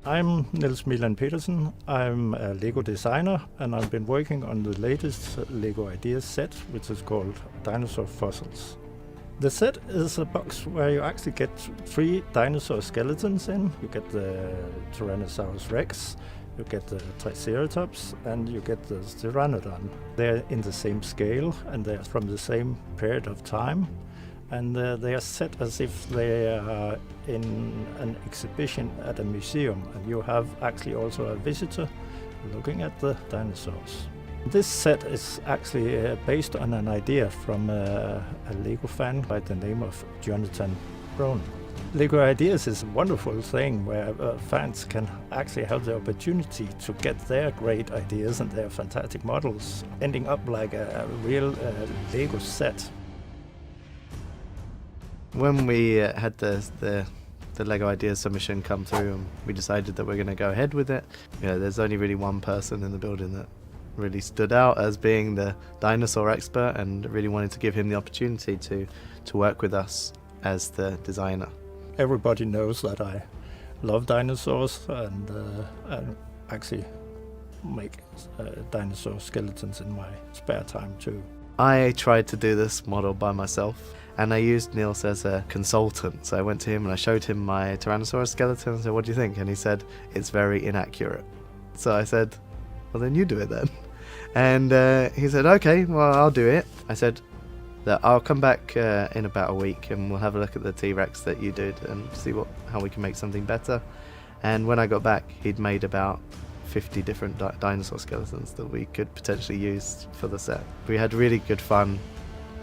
I'm Niels Milan Petersen. I'm a Lego designer, and I've been working on the latest Lego Ideas set, which is called Dinosaur Fossils. The set is a box where you actually get 3 dinosaur skeletons in. You get the Tyrannosaurus Rex, you get the Triceratops, and you get the Pteranodon. They're in the same scale, and they're from the same period of time. And they are set as if they are in an exhibition at a museum, and you have actually also a visitor looking at the dinosaurs. This set is actually based on an idea from a Lego fan by the name of Jonathan Brown. Lego Ideas is a wonderful thing where fans can actually have the opportunity to get their great ideas and their fantastic models ending up like a real Lego set. When we had the Lego Ideas submission come through, and we decided that we're going to go ahead with it, there's only really one person in the building that really stood out as being the dinosaur expert, and really wanted to give him the opportunity to work with us as the designer. Everybody knows that I love dinosaurs and actually make dinosaur skeletons in my spare time too. I tried to do this model by myself, and I used Niels as a consultant. So I went to him and I showed him my Tyrannosaurus skeleton and said, "What do you think?" And he said, "It's very inaccurate." So I said, "Well, then you do it then." And he said, "Okay, well, I'll do it." I said that I'll come back in about a week and we'll have a look at the T-Rex that you did and see how we can make something better. And when I got back, he'd made about 50 different dinosaur skeletons that we could potentially use for the set. We had really good fun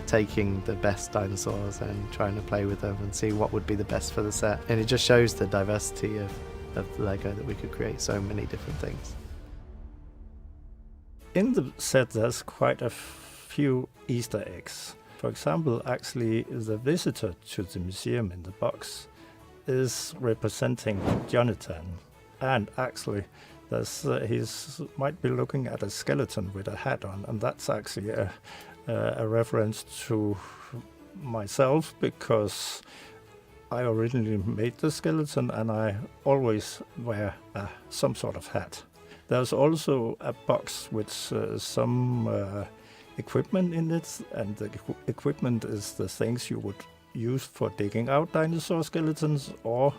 taking the best dinosaurs and trying to play with them and see what would be the best for the set. And it just shows the diversity of Lego, that we could create so many different things. In the set there's quite a few Easter eggs. For example, actually the visitor to the museum in the box is representing Jonathan, and actually he's might be looking at a skeleton with a hat on, and that's actually a reference to myself, because I originally made the skeleton and I always wear some sort of hat. There's also a box with some equipment in it, and the equipment is the things you would use for digging out dinosaur skeletons, or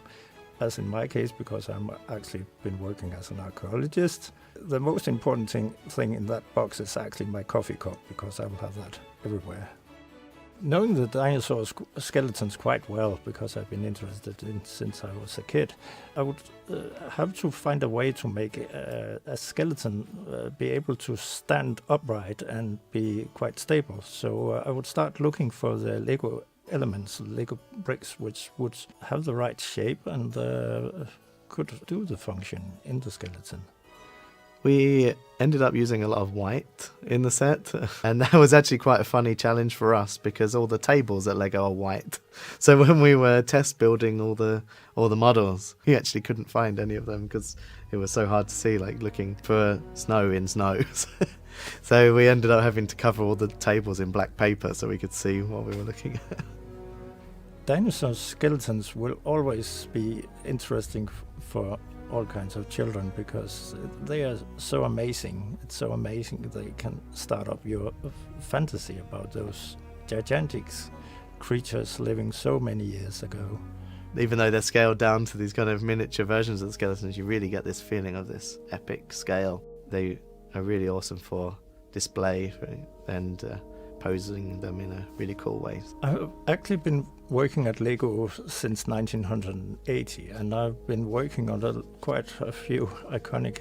as in my case, because I'm actually been working as an archaeologist. The most important thing in that box is actually my coffee cup, because I will have that everywhere. Knowing the dinosaur skeletons quite well, because I've been interested in since I was a kid, I would have to find a way to make a skeleton be able to stand upright and be quite stable. So I would start looking for the Lego elements, Lego bricks, which would have the right shape and could do the function in the skeleton. We ended up using a lot of white in the set, and that was actually quite a funny challenge for us because all the tables at Lego are white. So when we were test building all the models, we actually couldn't find any of them because it was so hard to see, like looking for snow in snow. So we ended up having to cover all the tables in black paper so we could see what we were looking at. Dinosaur skeletons will always be interesting for all kinds of children, because they are so amazing. It's so amazing they can start up your fantasy about those gigantic creatures living so many years ago. Even though they're scaled down to these kind of miniature versions of the skeletons, you really get this feeling of this epic scale. They are really awesome for display and posing them in a really cool way. I've actually been working at Lego since 1980, and I've been working on quite a few iconic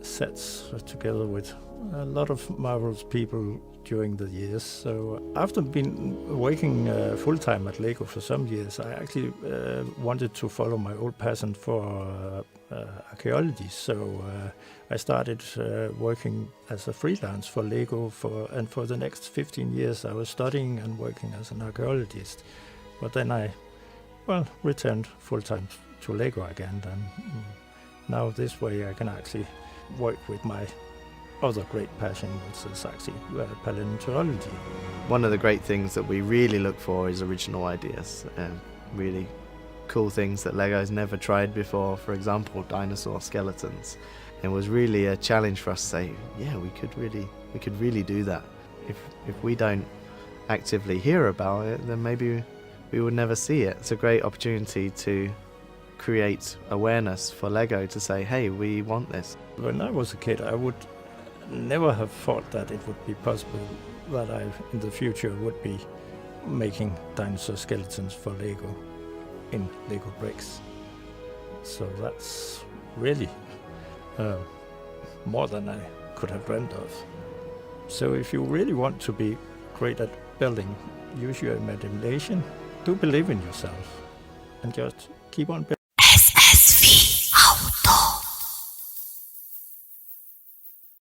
sets together with a lot of marvelous people during the years. So after being working full-time at Lego for some years, I actually wanted to follow my old passion for archaeology. So I started working as a freelance for Lego, and for the next 15 years I was studying and working as an archaeologist. But then I returned full-time to Lego again, and now this way I can actually work with my other great passion, which is actually paleontology. One of the great things that we really look for is original ideas, really cool things that Lego's never tried before. For example, dinosaur skeletons. It was really a challenge for us to say, yeah, we could really do that. If we don't actively hear about it, then maybe we would never see it. It's a great opportunity to create awareness for Lego to say, hey, we want this. When I was a kid, I would never have thought that it would be possible that I, in the future, would be making dinosaur skeletons for Lego in Lego bricks. So that's really more than I could have dreamt of. So if you really want to be great at building, use your imagination, do believe in yourself, and just keep on building.